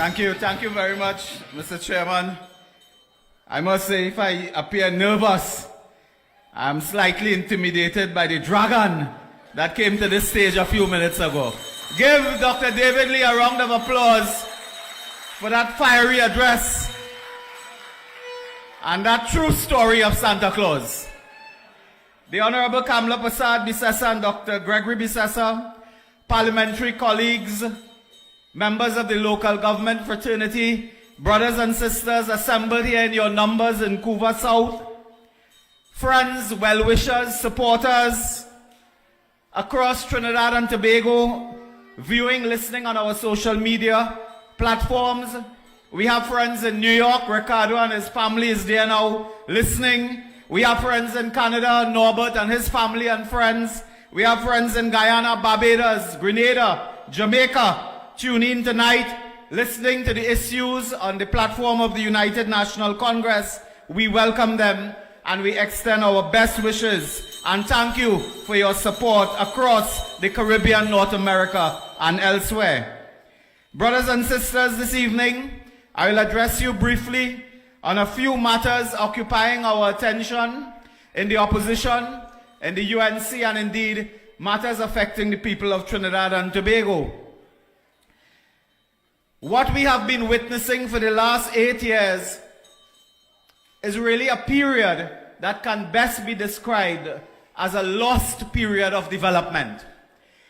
Thank you very much, Mr. Chairman. I must say, if I appear nervous, I'm slightly intimidated by the dragon that came to this stage a few minutes ago. Give Dr. David Lee a round of applause for that fiery address and that true story of Santa Claus. The Honorable Kamla Prasad Bisesa and Dr. Gregory Bisesa, parliamentary colleagues, members of the local government fraternity, brothers and sisters assembled here in your numbers in Couva South, friends, well-wishers, supporters across Trinidad and Tobago, viewing, listening on our social media platforms. We have friends in New York. Ricardo and his family is there now listening. We have friends in Canada, Norbert and his family and friends. We have friends in Guyana, Barbados, Grenada, Jamaica, tune in tonight, listening to the issues on the platform of the United National Congress. We welcome them and we extend our best wishes and thank you for your support across the Caribbean, North America and elsewhere. Brothers and sisters, this evening I will address you briefly on a few matters occupying our attention in the opposition, in the UNC, and indeed matters affecting the people of Trinidad and Tobago. What we have been witnessing for the last 8 years is really a period that can best be described as a lost period of development.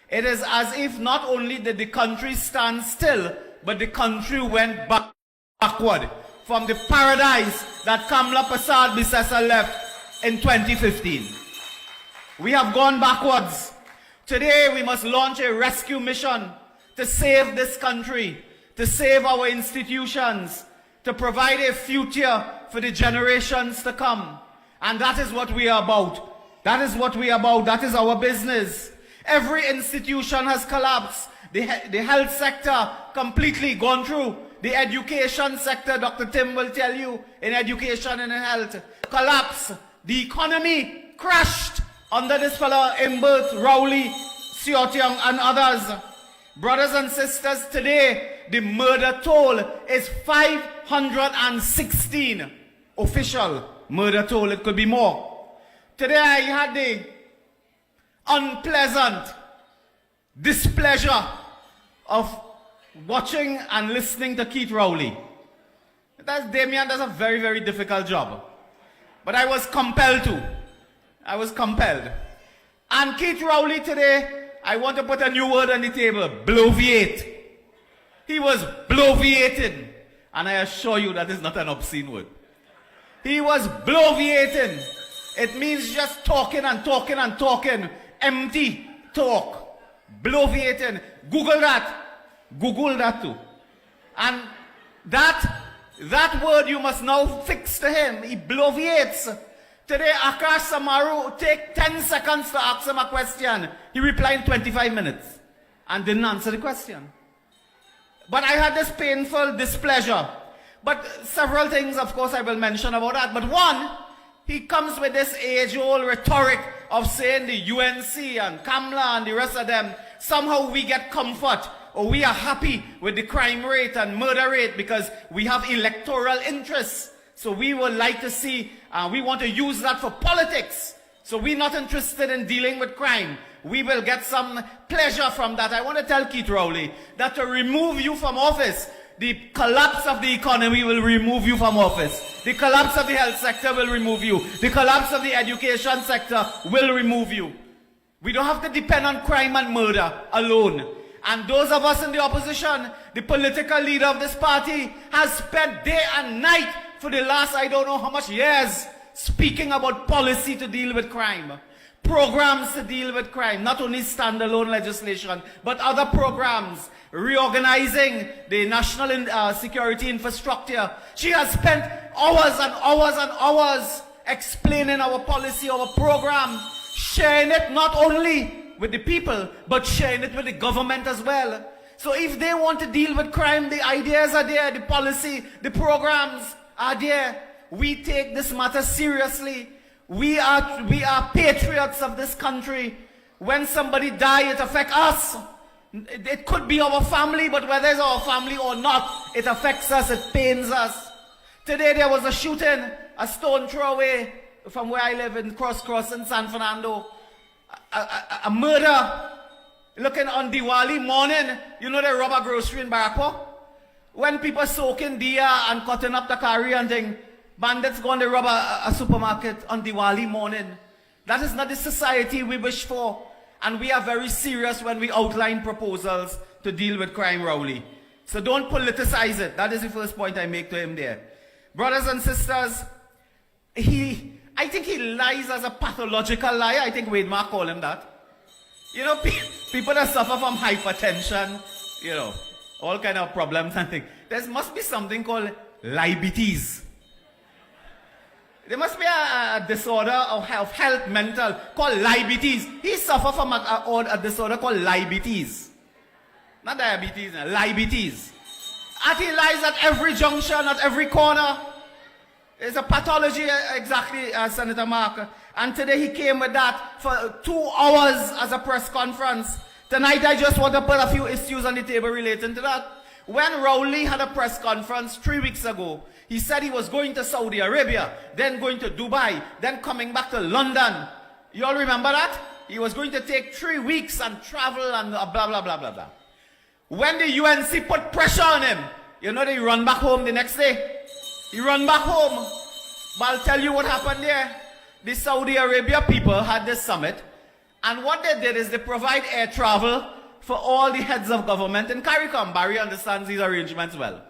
It is as if not only did the country stand still, but the country went backward from the paradise that Kamla Prasad Bisesa left in 2015. We have gone backwards. Today we must launch a rescue mission to save this country, to save our institutions, to provide a future for the generations to come. And that is what we are about. That is what we are about. That is our business. Every institution has collapsed. The health sector completely gone through. The education sector, Dr. Tim will tell you, in education and in health, collapse. The economy crashed under this fellow Imbert, Rowley, Siotiong and others. Brothers and sisters, today the murder toll is 516 official murder toll. It could be more. Today I had the unpleasant displeasure of watching and listening to Keith Rowley. Damien does a very, very difficult job. But I was compelled to. I was compelled. And Keith Rowley today, I want to put a new word on the table, bloviate. He was bloviating. And I assure you that is not an obscene word. He was bloviating. It means just talking and talking and talking. Empty talk. Bloviating. Google that. Google that too. And that word you must now fix to him. He bloviates. Today, Akash Samaru take 10 seconds to ask him a question. He replied in 25 minutes and didn't answer the question. But I had this painful displeasure. But several things, of course, I will mention about that. But one, he comes with this age-old rhetoric of saying the UNC and Kamla and the rest of them, somehow we get comfort or we are happy with the crime rate and murder rate because we have electoral interests. So we would like to see, we want to use that for politics. So we're not interested in dealing with crime. We will get some pleasure from that. I want to tell Keith Rowley that to remove you from office, the collapse of the economy will remove you from office. The collapse of the health sector will remove you. The collapse of the education sector will remove you. We don't have to depend on crime and murder alone. And those of us in the opposition, the political leader of this party has spent day and night for the last I don't know how much years speaking about policy to deal with crime. Programs to deal with crime, not only standalone legislation, but other programs, reorganizing the national security infrastructure. She has spent hours and hours and hours explaining our policy, our program, sharing it not only with the people, but sharing it with the government as well. So if they want to deal with crime, the ideas are there, the policy, the programs are there. We take this matter seriously. We are patriots of this country. When somebody dies, it affects us. It could be our family, but whether it's our family or not, it affects us, it pains us. Today there was a shooting, a stone throw away from where I live in Cross in San Fernando. A murder. Looking on Diwali morning, you know they rob a grocery in Barako? When people soaking diya and cutting up the curry and thing, bandits go and they rob a supermarket on Diwali morning. That is not the society we wish for. And we are very serious when we outline proposals to deal with crime, Rowley. So don't politicize it. That is the first point I make to him there. Brothers and sisters, I think he lies as a pathological liar. I think Wade Mark called him that. You know, people that suffer from hypertension, you know, all kind of problems and things. There must be something called diabetes. There must be a disorder of health, mental, called diabetes. He suffers from a disorder called diabetes. Not diabetes, diabetes. And he lies at every junction, at every corner. It's a pathology, exactly, Senator Mark. And today he came with that for 2 hours as a press conference. Tonight I just want to put a few issues on the table relating to that. When Rowley had a press conference 3 weeks ago, he said he was going to Saudi Arabia, then going to Dubai, then coming back to London. You all remember that? He was going to take 3 weeks and travel and blah, blah, blah, blah, blah. When the UNC put pressure on him, you know they run back home the next day. He run back home. But I'll tell you what happened there. The Saudi Arabia people had this summit, and what they did is they provide air travel for all the heads of government in CARICOM. Barry understands these arrangements well.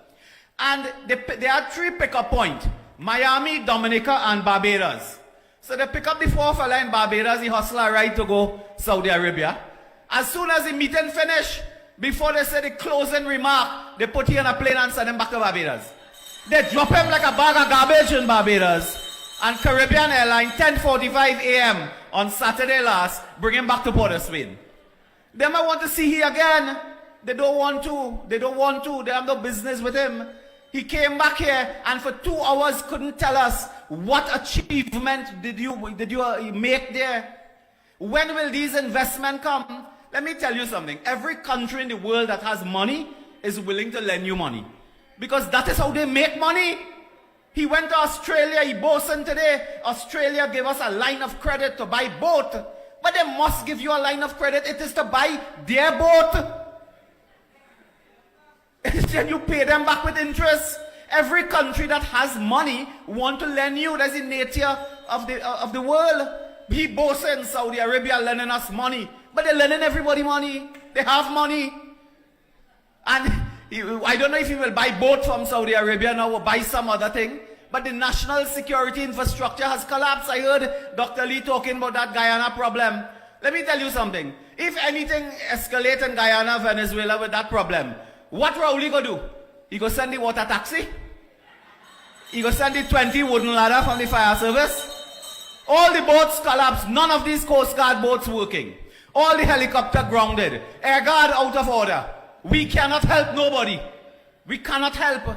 And they had 3 pickup points: Miami, Dominica, and Barbados. So they pick up the 4 fella in Barbados, he hustle a ride to go Saudi Arabia. As soon as the meeting finished, before they say the closing remark, they put him on a plane and send him back to Barbados. They drop him like a bag of garbage in Barbados. And Caribbean Airline, 10:45 a.m. on Saturday last, bring him back to Port of Spain. They might want to see him again. They don't want to. They don't want to. They have no business with him. He came back here and for 2 hours couldn't tell us what achievement did you make there. When will these investments come? Let me tell you something. Every country in the world that has money is willing to lend you money. Because that is how they make money. He went to Australia, he boasted today. Australia gave us a line of credit to buy boat. But they must give you a line of credit. It is to buy their boat. Then you pay them back with interest. Every country that has money want to lend you. That's the nature of the world. He boasted in Saudi Arabia lending us money. But they're lending everybody money. They have money. And I don't know if he will buy boat from Saudi Arabia now or buy some other thing. But the national security infrastructure has collapsed. I heard Dr. Lee talking about that Guyana problem. Let me tell you something. If anything escalates in Guyana, Venezuela with that problem, what Rowley go do? He go send the water taxi? He go send the 20 wooden ladder from the fire service? All the boats collapsed. None of these Coast Guard boats working. All the helicopter grounded. Air Guard out of order. We cannot help nobody. We cannot help.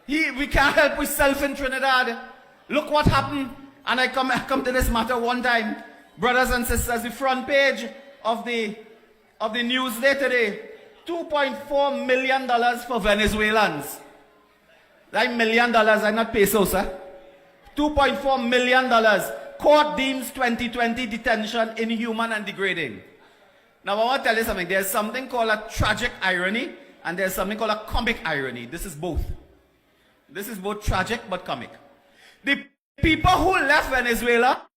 We can't help ourselves in Trinidad. Look what happened. And I come to this matter one time. Brothers and sisters, the front page of the Newsday today. $2.4 million for Venezuelans. That's $1 million, I'm not pesos, sir. $2.4 million. Court deems 2020 detention inhuman and degrading. Now I want to tell you something. There's something called a tragic irony and there's something called a comic irony. This is both. This is both tragic but comic. The people who left Venezuela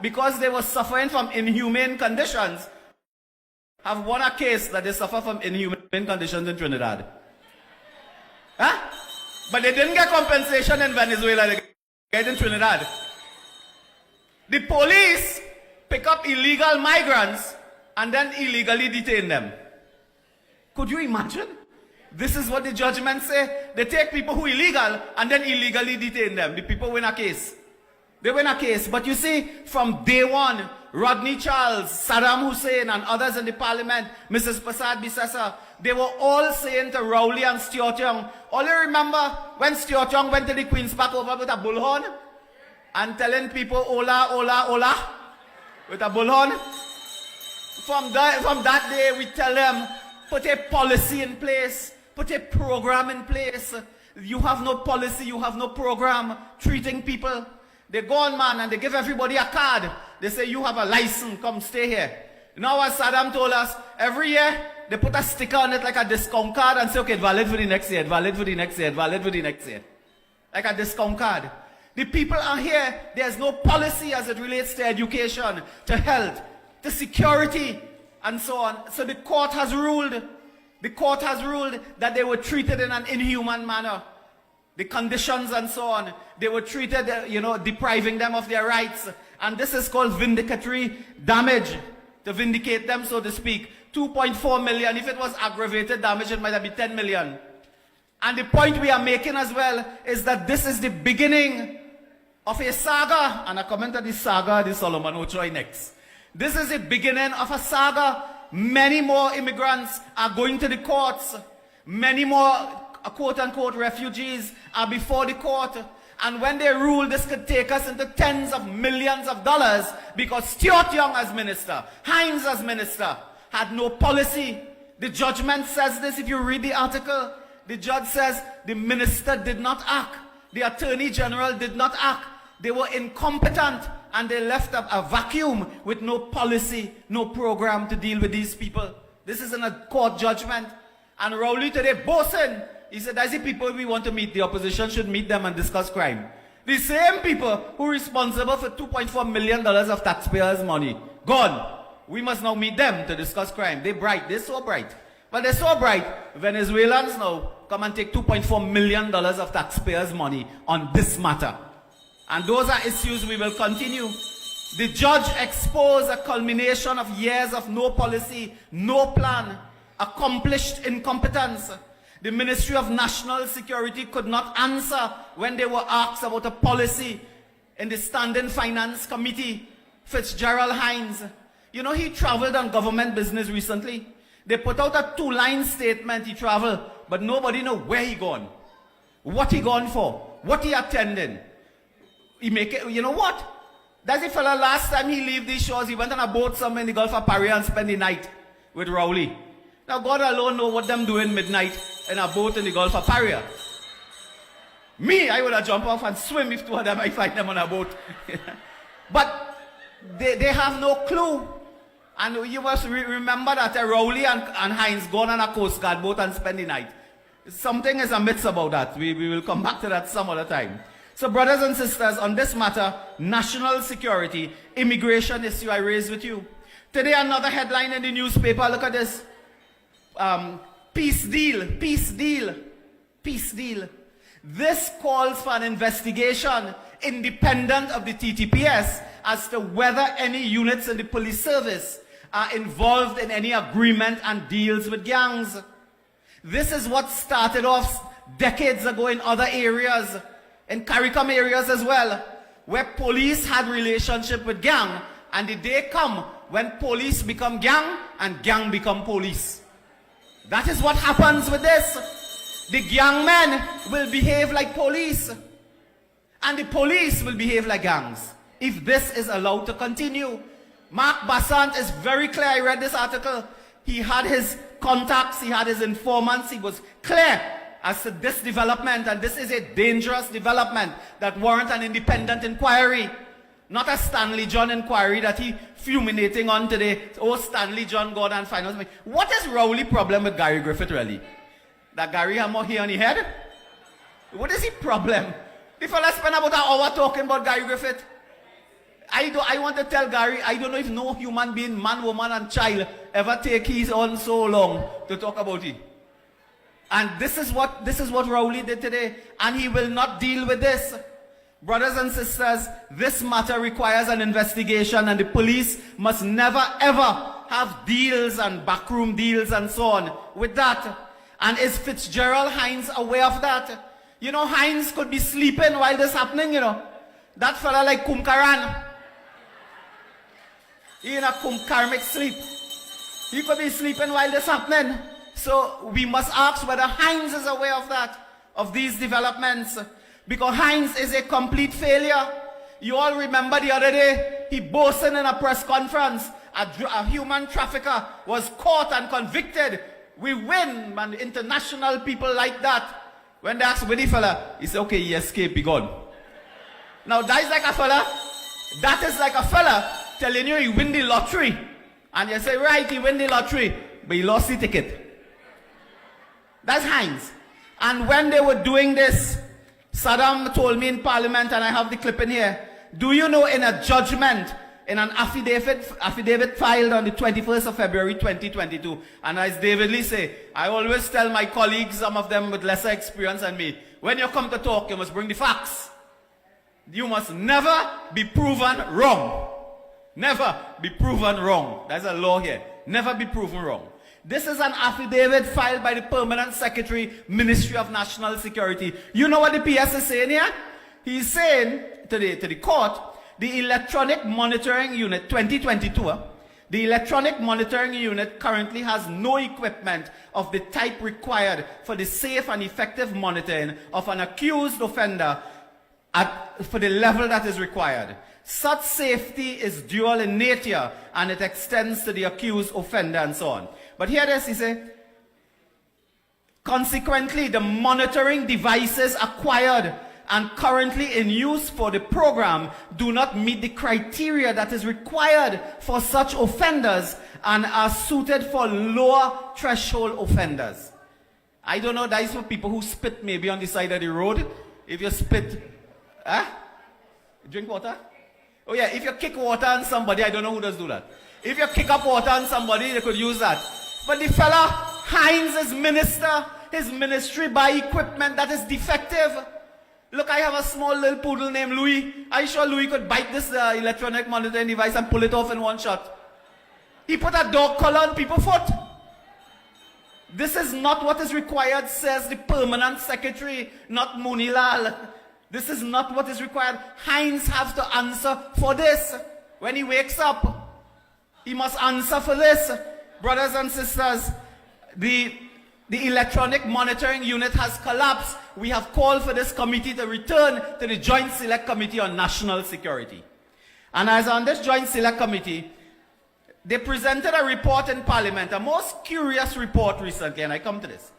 because they were suffering from inhumane conditions have won a case that they suffer from inhumane conditions in Trinidad. Huh? But they didn't get compensation in Venezuela, they get in Trinidad. The police pick up illegal migrants and then illegally detain them. Could you imagine? This is what the judgments say. They take people who are illegal and then illegally detain them. The people win a case. They win a case. But you see, from day one, Rodney Charles, Saddam Hussein, and others in the parliament, Mrs. Prasad Bisesa, they were all saying to Rowley and Stuart Young, all you remember when Stuart Young went to the Queen's Park over with a bullhorn and telling people, hola, hola, hola, with a bullhorn? From that day, we tell them, put a policy in place, put a program in place. You have no policy, you have no program treating people. They go on, man, and they give everybody a card. They say, you have a license, come stay here. Now, as Saddam told us, every year, they put a sticker on it like a discount card and say, okay, valid for the next year, valid for the next year, valid for the next year. Like a discount card. The people are here, there's no policy as it relates to education, to health, to security, and so on. So the court has ruled that they were treated in an inhuman manner. The conditions and so on, they were treated, depriving them of their rights. And this is called vindicatory damage, to vindicate them, so to speak. 2.4 million. If it was aggravated damage, it might have been 10 million. And the point we are making as well is that this is the beginning of a saga. And I comment on the saga, the Solomon Ochoa next. This is the beginning of a saga. Many more immigrants are going to the courts. Many more quote-unquote refugees are before the court. And when they rule, this could take us into tens of millions of dollars, because Stuart Young as minister, Hines as minister, had no policy. The judgment says this, if you read the article. The judge says the minister did not act. The attorney general did not act. They were incompetent, and they left a vacuum with no policy, no program to deal with these people. This is in a court judgment. And Rowley today boasting. He said, that's the people we want to meet. The opposition should meet them and discuss crime. The same people who are responsible for $2.4 million of taxpayers' money. Gone. We must now meet them to discuss crime. They're bright. They're so bright. But they're so bright. Venezuelans now come and take $2.4 million of taxpayers' money on this matter. And those are issues we will continue. The judge exposed a culmination of years of no policy, no plan, accomplished incompetence. The Ministry of National Security could not answer when they were asked about a policy in the Standing Finance Committee. Fitzgerald Hines, he traveled on government business recently. They put out a 2-line statement, he traveled, but nobody know where he gone, what he gone for, what he attending. He make it, you know what? That's the fella last time he leave these shores, he went on a boat somewhere in the Gulf of Paria and spent the night with Rowley. Now God alone know what them doing midnight in a boat in the Gulf of Paria. Me, I would have jumped off and swim if two of them I find them on a boat. But they have no clue. And you must remember that Rowley and Hines gone on a Coast Guard boat and spend the night. Something is amiss about that. We will come back to that some other time. So brothers and sisters, on this matter, national security, immigration issue I raised with you. Today another headline in the newspaper, look at this. Peace deal, peace deal, peace deal. This calls for an investigation independent of the TTPS as to whether any units in the police service are involved in any agreement and deals with gangs. This is what started off decades ago in other areas, in CARICOM areas as well, where police had relationship with gang, and the day come when police become gang and gang become police. That is what happens with this. The gang men will behave like police, and the police will behave like gangs if this is allowed to continue. Mark Bassant is very clear. I read this article. He had his contacts, he had his informants, he was clear as to this development, and this is a dangerous development that warrants an independent inquiry. Not a Stanley John inquiry that he fulminating on today. Oh, Stanley John, God and finance. What is Rowley problem with Gary Griffith really? That Gary have more hair on his head? What is his problem? The fella spent about an hour talking about Gary Griffith. I want to tell Gary, I don't know if no human being, man, woman and child ever take his on so long to talk about it. And this is what Rowley did today. And he will not deal with this. Brothers and sisters, this matter requires an investigation, and the police must never ever have deals and backroom deals and so on with that. And is Fitzgerald Hines aware of that? Hines could be sleeping while this happening, That fella like Kumkaran. He in a karmic sleep. He could be sleeping while this happening. So we must ask whether Hines is aware of that, of these developments. Because Hines is a complete failure. You all remember the other day, he boasted in a press conference a human trafficker was caught and convicted, we win, man. International people like that. When they ask where the fella, he say, okay, he escaped, he gone. Now that is like a fella telling you he win the lottery. And you say, right, he win the lottery, but he lost the ticket. That's Heinz. And when they were doing this, Saddam told me in Parliament, and I have the clip in here, do you know in a judgment, in an affidavit filed on the 21st of February 2022, and as David Lee say, I always tell my colleagues, some of them with lesser experience than me, when you come to talk, you must bring the facts. You must never be proven wrong. Never be proven wrong. There's a law here. Never be proven wrong. This is an affidavit filed by the Permanent Secretary, Ministry of National Security. You know what the PS is saying here? He's saying to the court, the Electronic Monitoring Unit 2022, the Electronic Monitoring Unit currently has no equipment of the type required for the safe and effective monitoring of an accused offender for the level that is required. Such safety is dual in nature and it extends to the accused offender and so on. But here this, he says, consequently, the monitoring devices acquired and currently in use for the program do not meet the criteria that is required for such offenders and are suited for lower threshold offenders. I don't know, that is for people who spit maybe on the side of the road. If you spit, drink water? Oh yeah, if you kick water on somebody, I don't know who does do that. If you kick up water on somebody, they could use that. But the fella, Heinz, is minister, his ministry buy equipment that is defective. Look, I have a small little poodle named Louis. I'm sure Louis could bite this electronic monitoring device and pull it off in one shot. He put a dog collar on people's foot. This is not what is required, says the Permanent Secretary, not Moonilal. This is not what is required. Heinz has to answer for this. When he wakes up, he must answer for this. Brothers and sisters, the electronic monitoring unit has collapsed. We have called for this committee to return to the Joint Select Committee on National Security. And as on this Joint Select Committee, they presented a report in Parliament, a most curious report recently, and I come to this.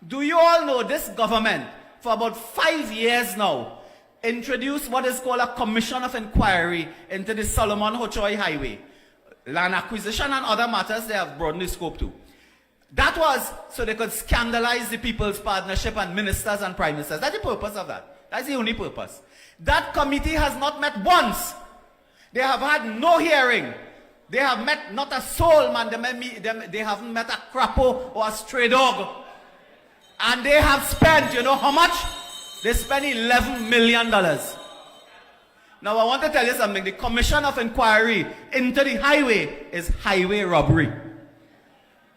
Do you all know this government, for about 5 years now, introduced what is called a commission of inquiry into the Solomon Hochoy Highway? Land acquisition and other matters they have broadened the scope to. That was so they could scandalize the People's Partnership and ministers and prime ministers. That's the purpose of that. That's the only purpose. That committee has not met once. They have had no hearing. They have met not a soul, man. They haven't met a crapo or a stray dog. And they have spent, you know how much? They spent $11 million. Now I want to tell you something. The commission of inquiry into the highway is highway robbery.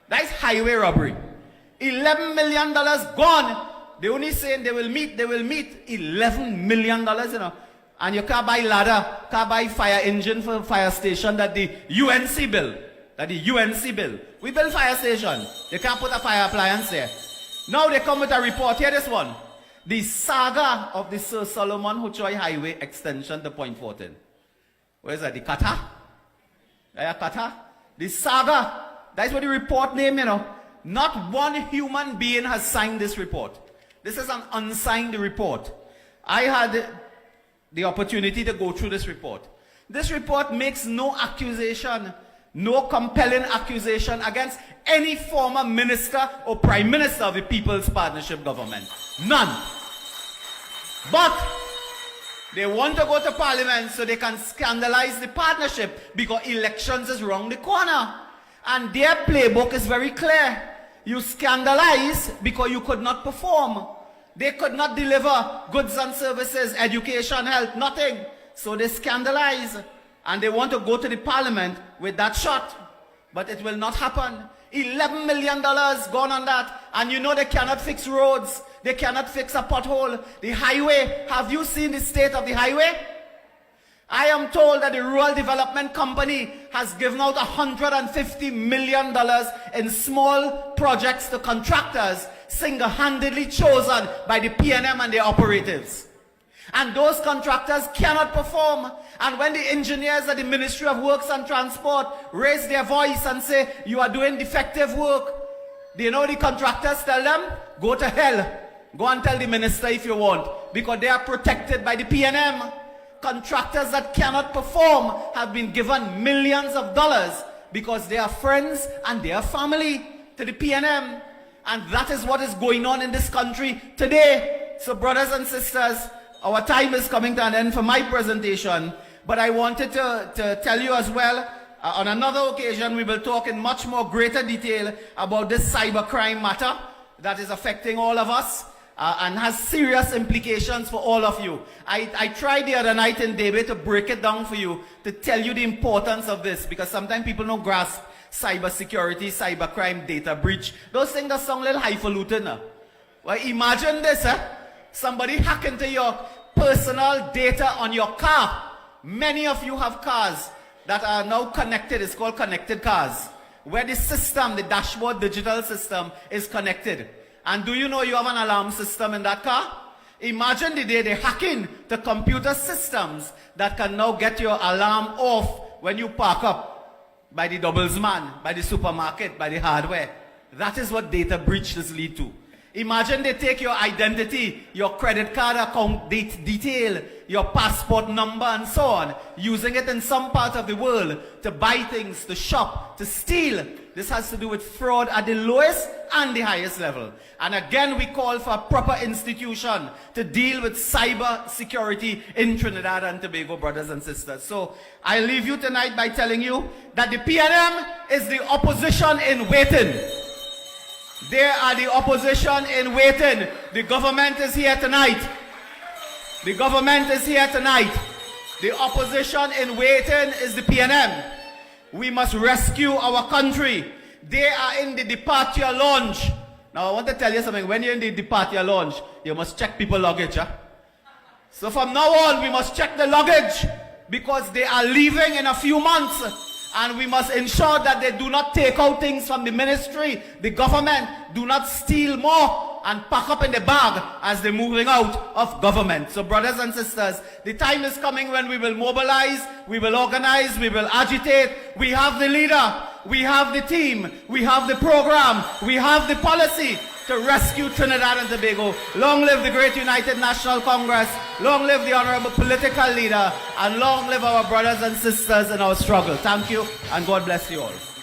That is highway robbery. $11 million gone. They only saying they will meet $11 million, you know. And you can't buy ladder, can't buy fire engine for fire station that the UNC build. We build fire station. You can't put a fire appliance there. Now they come with a report. Here this one. The saga of the Sir Solomon Hochoy Highway extension to Point 14. Where is that? The Kata? Kata? The saga. That's what the report name, you know. Not one human being has signed this report. This is an unsigned report. I had the opportunity to go through this report. This report makes no accusation, no compelling accusation against any former minister or prime minister of the People's Partnership government. None. But they want to go to Parliament so they can scandalize the partnership because elections is round the corner. And their playbook is very clear. You scandalize because you could not perform. They could not deliver goods and services, education, health, nothing. So they scandalize. And they want to go to the Parliament with that shot. But it will not happen. $11 million gone on that. And you know they cannot fix roads. They cannot fix a pothole. The highway, have you seen the state of the highway? I am told that the Rural Development Company has given out $150 million in small projects to contractors single-handedly chosen by the PNM and their operatives. And those contractors cannot perform. And when the engineers at the Ministry of Works and Transport raise their voice and say, you are doing defective work, do you know the contractors tell them? Go to hell. Go and tell the minister if you want. Because they are protected by the PNM. Contractors that cannot perform have been given millions of dollars because they are friends and they are family to the PNM. And that is what is going on in this country today. So brothers and sisters, our time is coming to an end for my presentation. But I wanted to tell you as well, on another occasion, we will talk in much more greater detail about this cybercrime matter that is affecting all of us and has serious implications for all of you. I tried the other night in debate to break it down for you, to tell you the importance of this, because sometimes people don't grasp cybersecurity, cybercrime, data breach. Those things that sound a little highfalutin. Well, imagine this, somebody hack into your personal data on your car. Many of you have cars that are now connected. It's called connected cars, where the system, the dashboard digital system is connected. And do you know you have an alarm system in that car? Imagine the day they hack in to computer systems that can now get your alarm off when you park up by the doubles man, by the supermarket, by the hardware. That is what data breaches lead to. Imagine they take your identity, your credit card account detail, your passport number and so on, using it in some part of the world to buy things, to shop, to steal. This has to do with fraud at the lowest and the highest level. And again, we call for a proper institution to deal with cyber security in Trinidad and Tobago, brothers and sisters. So I leave you tonight by telling you that the PNM is the opposition in waiting. They are the opposition in waiting. The government is here tonight. The government is here tonight. The opposition in waiting is the PNM. We must rescue our country. They are in the departure lounge. Now I want to tell you something. When you're in the departure lounge, you must check people's luggage. So from now on, we must check the luggage because they are leaving in a few months. And we must ensure that they do not take out things from the ministry, the government, do not steal more and pack up in the bag as they're moving out of government. So brothers and sisters, the time is coming when we will mobilize, we will organize, we will agitate. We have the leader, we have the team, we have the program, we have the policy to rescue Trinidad and Tobago. Long live the great United National Congress, long live the honorable political leader, and long live our brothers and sisters in our struggle. Thank you, and God bless you all.